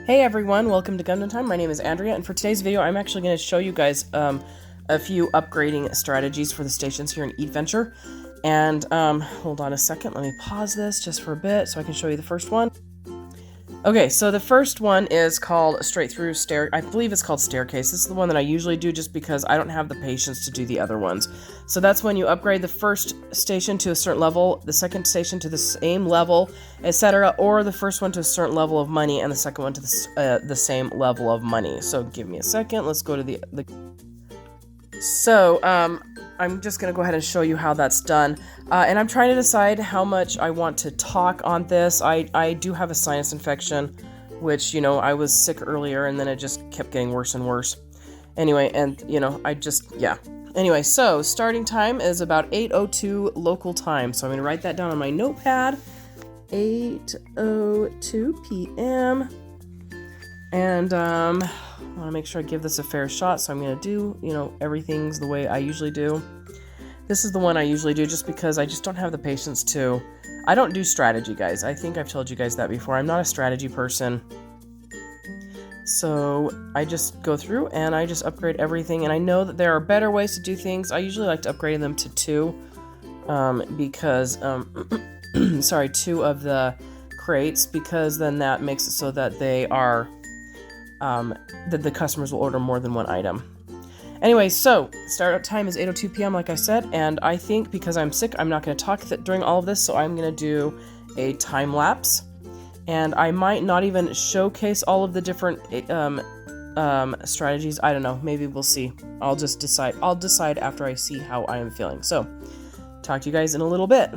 Hey everyone, welcome to Gundam Time. My name is Andrea, and for today's video, I'm actually going to show you guys a few upgrading strategies for the stations here in Eatventure. And hold on a second, let me pause this just for a bit so I can show you the first one. Okay, so the first one is called Straight Through Stair. I believe it's called Staircase. This is the one that I usually do just because I don't have the patience to do the other ones. So that's when you upgrade the first station to a certain level, the second station to the same level, etc., or the first one to a certain level of money and the second one to the same level of money. So give me a second. Let's go to the So, I'm just going to go ahead and show you how that's done. And I'm trying to decide how much I want to talk on this. I do have a sinus infection, which, I was sick earlier and then it just kept getting worse and worse. Anyway, and, yeah. Anyway, so starting time is about 8:02 local time. So I'm going to write that down on my notepad. 8:02 p.m. And, I want to make sure I give this a fair shot, so I'm going to do, everything's the way I usually do. This is the one I usually do just because I just don't have the patience to. I don't do strategy, guys. I think I've told you guys that before. I'm not a strategy person. So I just go through and I just upgrade everything. And I know that there are better ways to do things. I usually like to upgrade them to 2 because, sorry, 2 of the crates, because then that makes it so that they are... that the customers will order more than one item. Anyway, so startup time is 8:02 p.m. like I said, and I think because I'm sick, I'm not going to talk during all of this, so I'm going to do a time lapse, and I might not even showcase all of the different strategies. I don't know. Maybe we'll see. I'll decide after I see how I am feeling. So, talk to you guys in a little bit.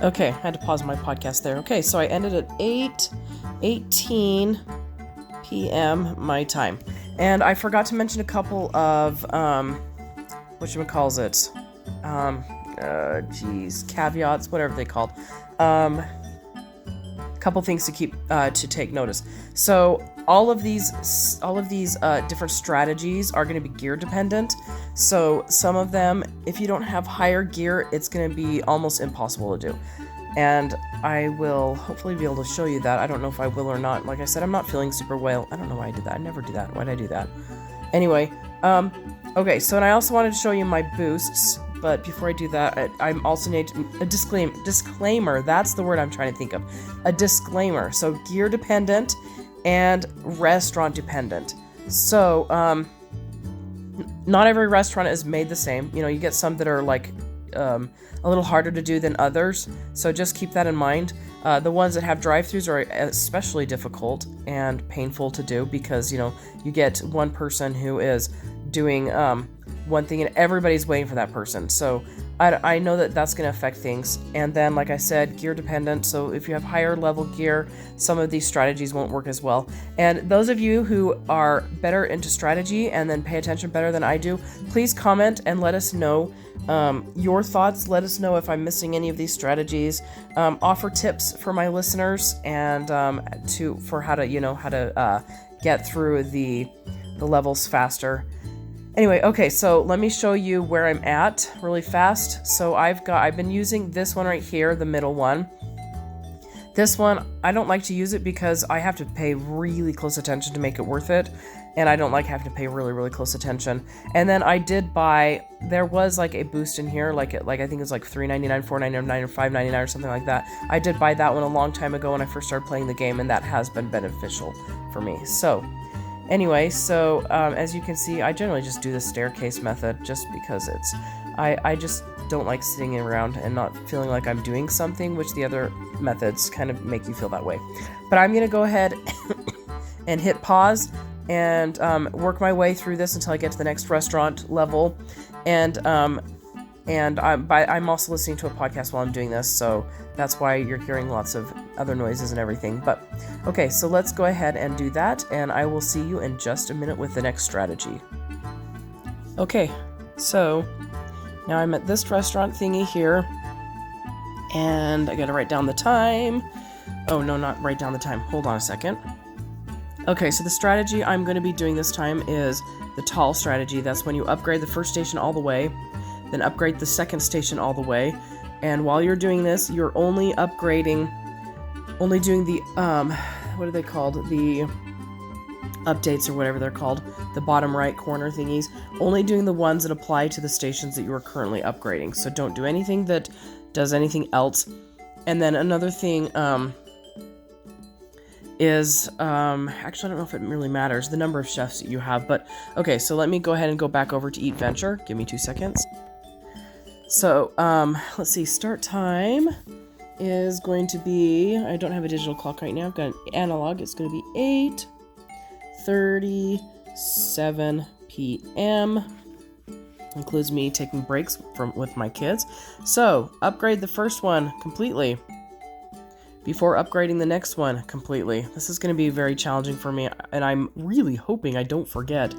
Okay, I had to pause my podcast there. Okay, so I ended at 8:18 p.m. my time. And I forgot to mention a couple of, whatchamacallit, caveats, whatever they called. Couple things to keep, to take notice. So all of these different strategies are going to be gear dependent. So some of them, if you don't have higher gear, it's going to be almost impossible to do. And I will hopefully be able to show you that. I don't know if I will or not. Like I said, I'm not feeling super well. I don't know why I did that. I never do that. Why did I do that? Anyway, okay, so and I also wanted to show you my boosts, but before I do that, I'm also need a disclaimer. That's the word I'm trying to think of. A disclaimer. So gear dependent and restaurant dependent. So, not every restaurant is made the same. You know, you get some that are like a little harder to do than others. So just keep that in mind. The ones that have drive-thrus are especially difficult and painful to do because, you know, you get one person who is doing one thing and everybody's waiting for that person. So I know that that's going to affect things. And then, like I said, gear dependent. So if you have higher level gear, some of these strategies won't work as well. And those of you who are better into strategy and then pay attention better than I do, please comment and let us know your thoughts. Let us know if I'm missing any of these strategies. Offer tips for my listeners and for how to get through the levels faster. Anyway, okay, so let me show you where I'm at really fast. So I've been using this one right here, the middle one. This one, I don't like to use it because I have to pay really close attention to make it worth it. And I don't like having to pay really, really close attention. And then I did buy, there was like a boost in here, like I think it was like $3.99, $4.99, or $5.99 or something like that. I did buy that one a long time ago when I first started playing the game, and that has been beneficial for me. So anyway, so as you can see, I generally just do the staircase method just because I just don't like sitting around and not feeling like I'm doing something, which the other methods kind of make you feel that way. But I'm going to go ahead and hit pause and work my way through this until I get to the next restaurant level. And I'm also listening to a podcast while I'm doing this, so that's why you're hearing lots of other noises and everything. But okay, so let's go ahead and do that, and I will see you in just a minute with the next strategy. Okay, so now I'm at this restaurant thingy here, and I gotta write down the time. Oh no, not write down the time. Hold on a second. Okay, so the strategy I'm going to be doing this time is the tall strategy. That's when you upgrade the first station all the way, then upgrade the second station all the way. And while you're doing this, you're only doing the, what are they called? The updates or whatever they're called, the bottom right corner thingies, only doing the ones that apply to the stations that you are currently upgrading. So don't do anything that does anything else. And then another thing, is, actually, I don't know if it really matters, the number of chefs that you have, but okay, so let me go ahead and go back over to Eatventure. Give me 2 seconds. So, let's see, start time is going to be, I don't have a digital clock right now, I've got an analog, it's going to be 8:37 p.m. Includes me taking breaks with my kids. So, upgrade the first one completely before upgrading the next one completely. This is going to be very challenging for me, and I'm really hoping I don't forget.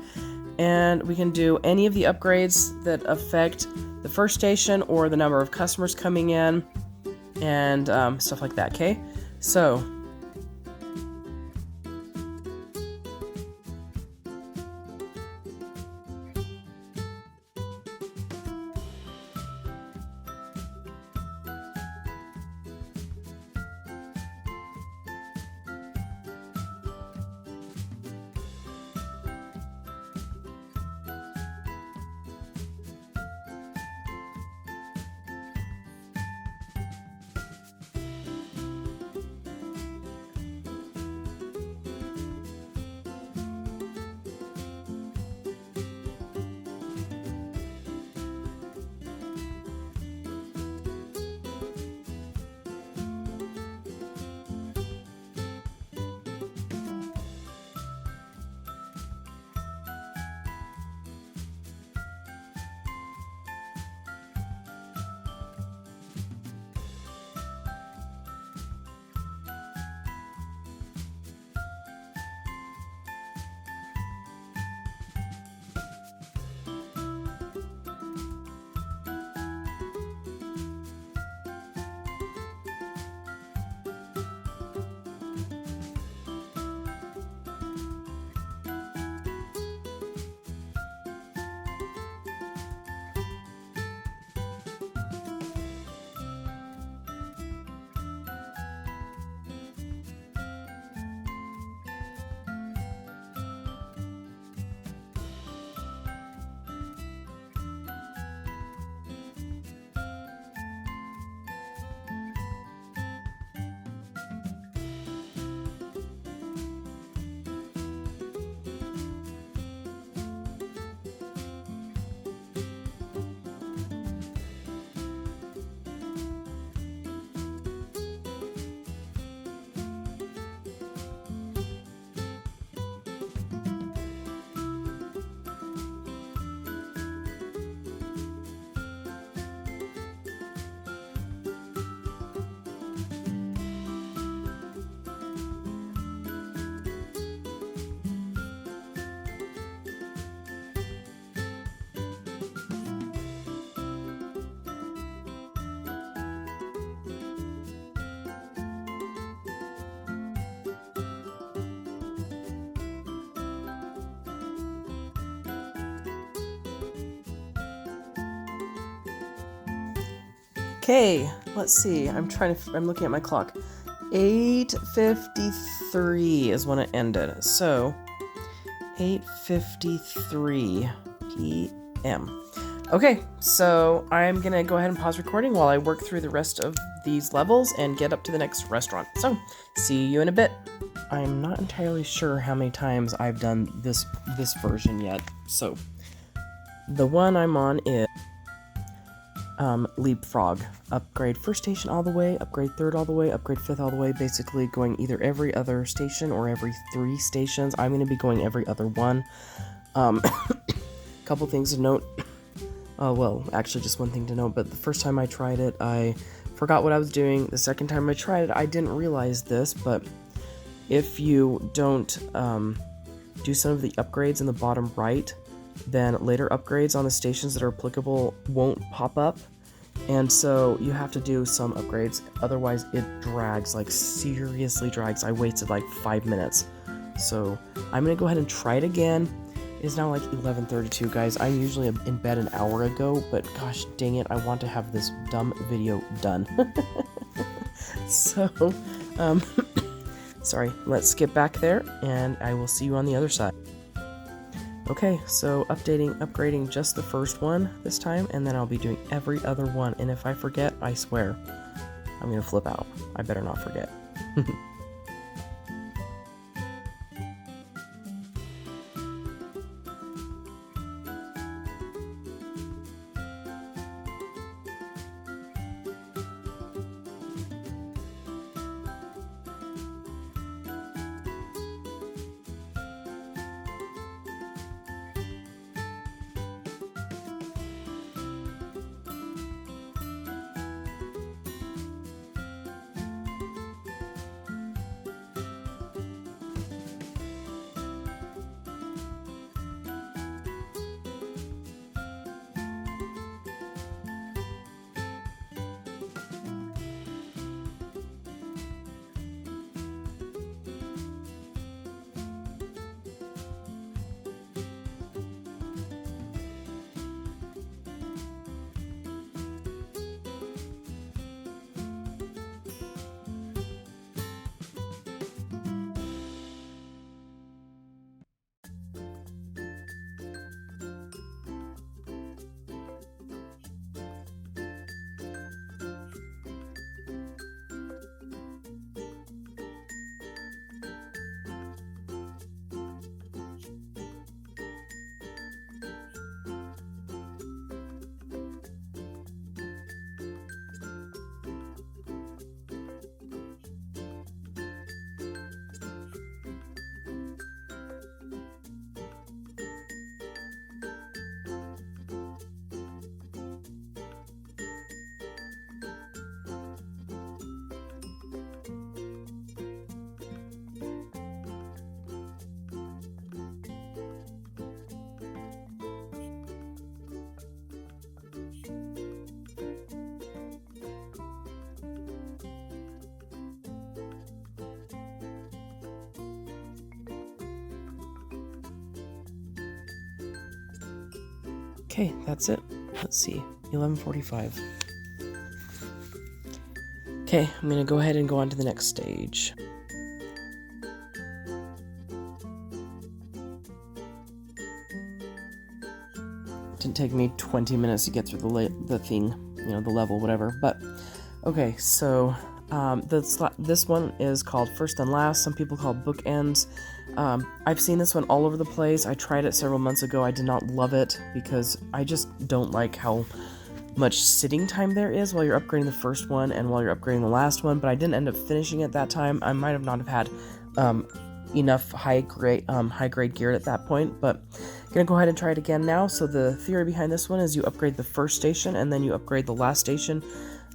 And we can do any of the upgrades that affect the first station or the number of customers coming in and stuff like that, okay? So Okay, let's see. I'm looking at my clock. 8:53 is when it ended. So 8:53 p.m. Okay, so I'm gonna go ahead and pause recording while I work through the rest of these levels and get up to the next restaurant. So, see you in a bit. I'm not entirely sure how many times I've done this version yet. So, the one I'm on is Leapfrog. Upgrade first station all the way, upgrade third all the way, upgrade fifth all the way, basically going either every other station or every 3 stations. I'm going to be going every other one. Couple things to note. Well, actually just one thing to note, but the first time I tried it, I forgot what I was doing. The second time I tried it, I didn't realize this, but if you don't do some of the upgrades in the bottom right, then later upgrades on the stations that are applicable won't pop up. And so you have to do some upgrades, otherwise it drags, like seriously drags. I wasted like 5 minutes. So I'm gonna go ahead and try it again. It's now like 11:32, guys. I'm usually in bed an hour ago, but gosh dang it, I want to have this dumb video done. So, sorry, let's get back there, and I will see you on the other side. Okay, so upgrading just the first one this time, and then I'll be doing every other one, and if I forget, I swear, I'm gonna flip out. I better not forget. Okay, that's it. Let's see, 11:45. Okay, I'm gonna go ahead and go on to the next stage. Didn't take me 20 minutes to get through the thing, the level, whatever. But okay, so this one is called First and Last. Some people call it Bookends. I've seen this one all over the place. I tried it several months ago. I did not love it because I just don't like how much sitting time there is while you're upgrading the first one and while you're upgrading the last one, but I didn't end up finishing it that time. I might have not have had enough high grade gear at that point, but I'm gonna go ahead and try it again now. So the theory behind this one is you upgrade the first station and then you upgrade the last station,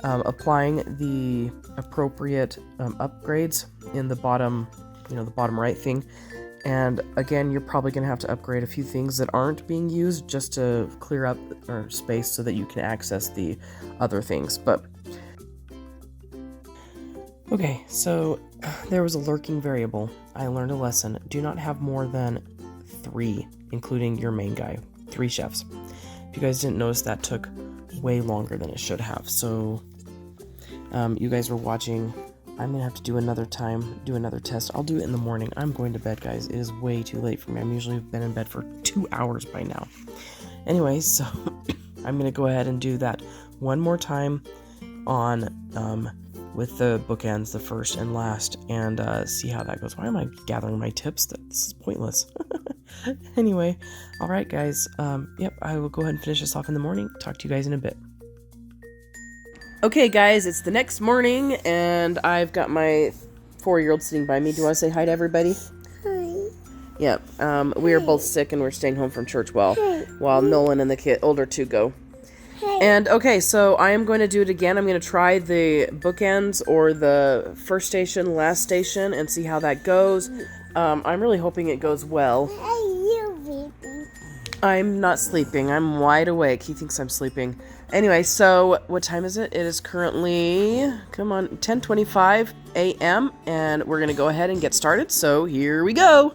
applying the appropriate upgrades in the bottom, the bottom right thing. And again, you're probably going to have to upgrade a few things that aren't being used just to clear up space so that you can access the other things. But okay, so there was a lurking variable. I learned a lesson. Do not have more than 3, including your main guy. 3 chefs. If you guys didn't notice, that took way longer than it should have. So you guys are watching. I'm gonna have to do another test. I'll do it in the morning. I'm going to bed, guys. It is way too late for me. I'm usually been in bed for 2 hours by now. Anyway, so I'm gonna go ahead and do that one more time on with the bookends, the first and last, and see how that goes. Why am I gathering my tips? This is pointless. Anyway, all right, guys. Yep, I will go ahead and finish this off in the morning. Talk to you guys in a bit. Okay, guys, it's the next morning, and I've got my 4-year-old sitting by me. Do you want to say hi to everybody? Hi. Yep. We are both sick, and we're staying home from church while Nolan and the older two go. And, okay, so I am going to do it again. I'm going to try the bookends or the first station, last station, and see how that goes. I'm really hoping it goes well. I'm not sleeping. I'm wide awake. He thinks I'm sleeping. Anyway, so what time is it? It is currently, 10:25 a.m. and we're going to go ahead and get started. So here we go.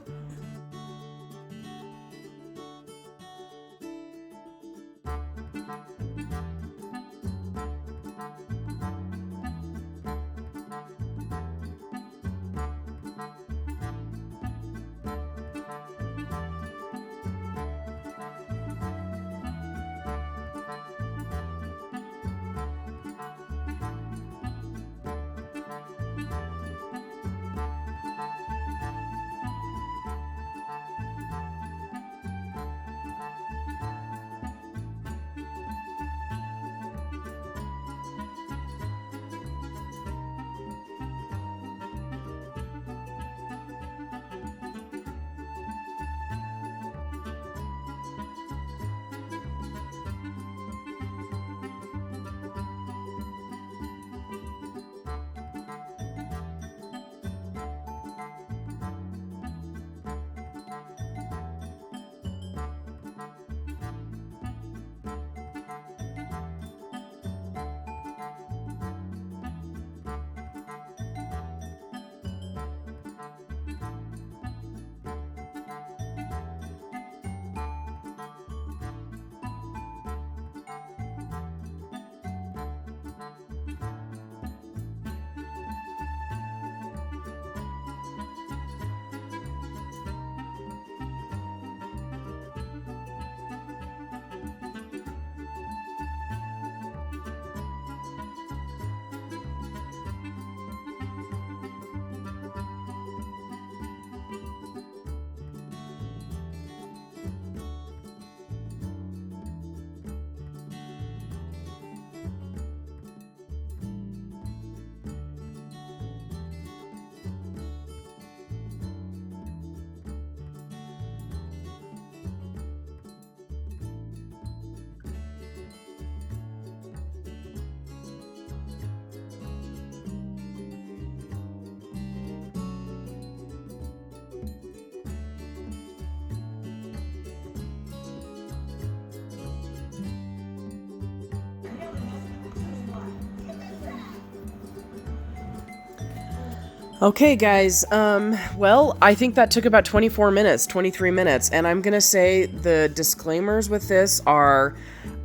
Okay, guys, well, I think that took about 24 minutes, 23 minutes, and I'm gonna say the disclaimers with this are,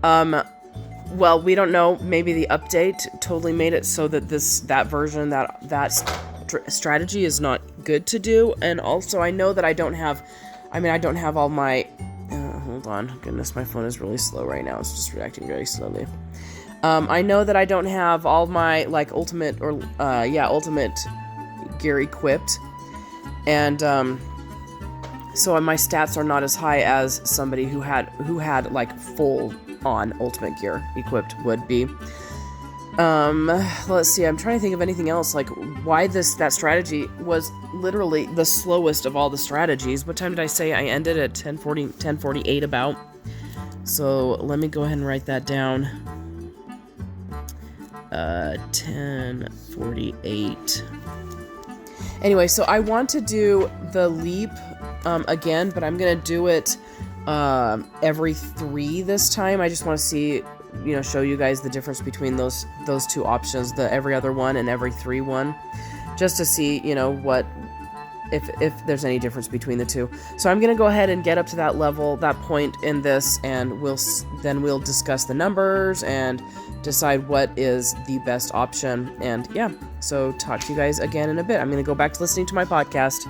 well, we don't know, maybe the update totally made it so that that version, that strategy is not good to do, and also I know that I don't have all my, hold on, goodness, my phone is really slow right now, it's just reacting very slowly. I know that I don't have all my, like, ultimate gear equipped, and so my stats are not as high as somebody who had like full on ultimate gear equipped would be. Let's see, I'm trying to think of anything else, like why that strategy was literally the slowest of all the strategies. What time did I say I ended? At 10:48 about. So let me go ahead and write that down. 10:48. Anyway, so I want to do the leap again, but I'm going to do it every 3 this time. I just want to see, show you guys the difference between those two options, the every other one and every 3 one, just to see, what, if there's any difference between the two. So I'm going to go ahead and get up to that level, that point in this, and we'll discuss the numbers and decide what is the best option. And yeah, so talk to you guys again in a bit. I'm going to go back to listening to my podcast.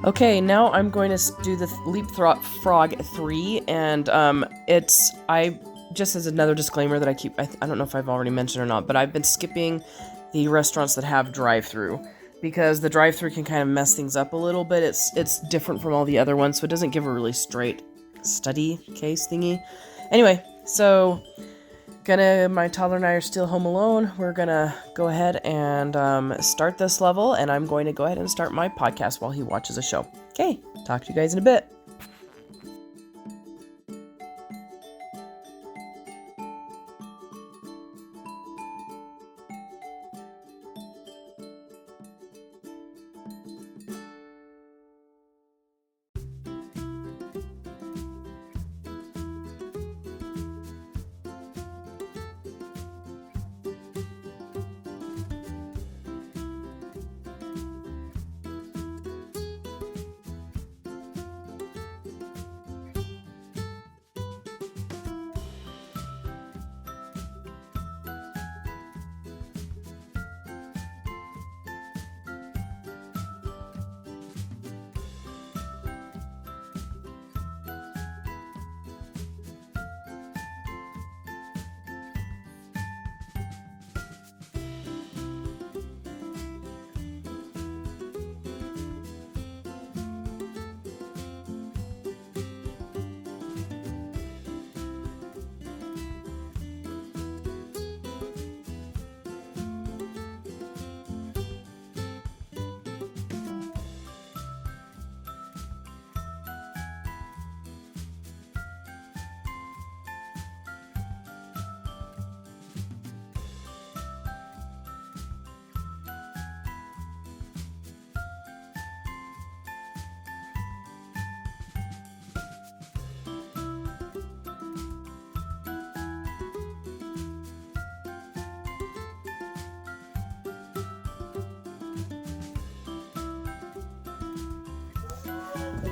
Okay, now I'm going to do the Leapfrog 3, and I just as another disclaimer that I don't know if I've already mentioned or not, but I've been skipping the restaurants that have drive-through, because the drive-through can kind of mess things up a little bit. It's different from all the other ones, so it doesn't give a really straight study case thingy. Anyway, so my toddler and I are still home alone. We're gonna go ahead and start this level, and I'm going to go ahead and start my podcast while he watches a show. Okay, talk to you guys in a bit.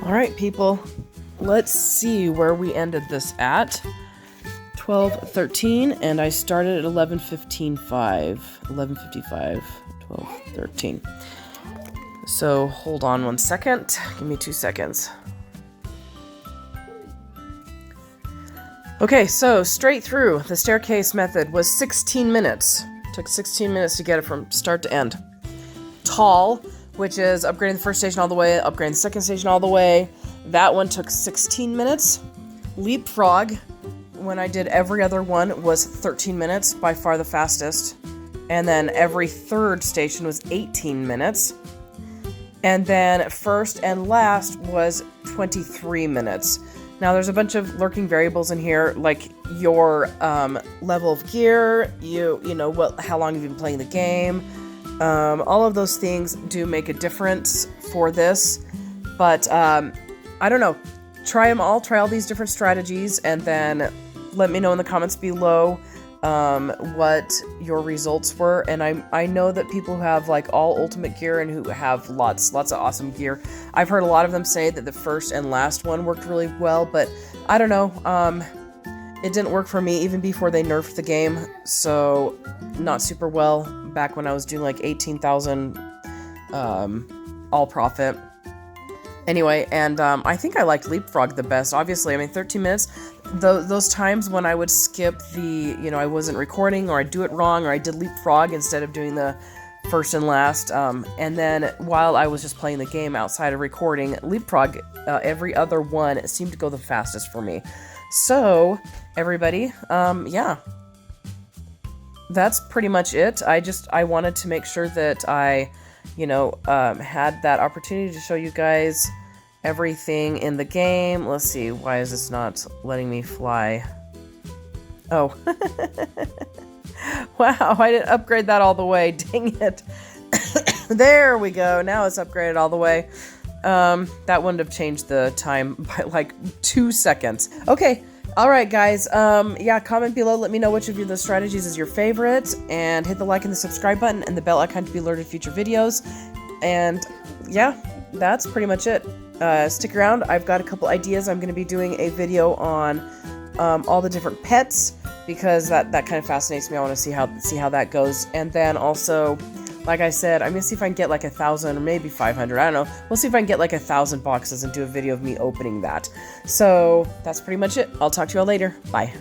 Alright, people, let's see where we ended this at. 12:13, and I started at 11:55. 11:55, 12:13. So, hold on 1 second. Give me 2 seconds. Okay, so straight through, the staircase method was 16 minutes. Took 16 minutes to get it from start to end. Tall, which is upgrading the first station all the way, upgrading the second station all the way. That one took 16 minutes. Leapfrog, when I did every other one, was 13 minutes, by far the fastest. And then every third station was 18 minutes. And then first and last was 23 minutes. Now there's a bunch of lurking variables in here, like your level of gear, how long you've been playing the game. All of those things do make a difference for this, but I don't know. Try them all. Try all these different strategies, and then let me know in the comments below what your results were. And I know that people who have like all ultimate gear and who have lots of awesome gear. I've heard a lot of them say that the first and last one worked really well, but I don't know. It didn't work for me even before they nerfed the game, so not super well back when I was doing like 18,000 all profit. Anyway, and I think I liked Leapfrog the best, obviously. I mean, 13 minutes, those times when I would skip I wasn't recording, or I'd do it wrong, or I did Leapfrog instead of doing the first and last, and then while I was just playing the game outside of recording, Leapfrog, every other one seemed to go the fastest for me. So, everybody, yeah, that's pretty much it. I wanted to make sure that I, had that opportunity to show you guys everything in the game. Let's see, why is this not letting me fly? Oh, wow, I didn't upgrade that all the way, dang it. There we go, now it's upgraded all the way. That wouldn't have changed the time by like 2 seconds. Okay, alright guys, yeah, comment below, let me know which of the strategies is your favorite, and hit the like and the subscribe button and the bell icon to be alerted to future videos. And yeah, that's pretty much it. Stick around, I've got a couple ideas. I'm going to be doing a video on all the different pets, because that kind of fascinates me. I want to see how that goes. And then also, like I said, I'm gonna see if I can get like 1,000 or maybe 500. I don't know. We'll see if I can get like 1,000 boxes and do a video of me opening that. So that's pretty much it. I'll talk to you all later. Bye.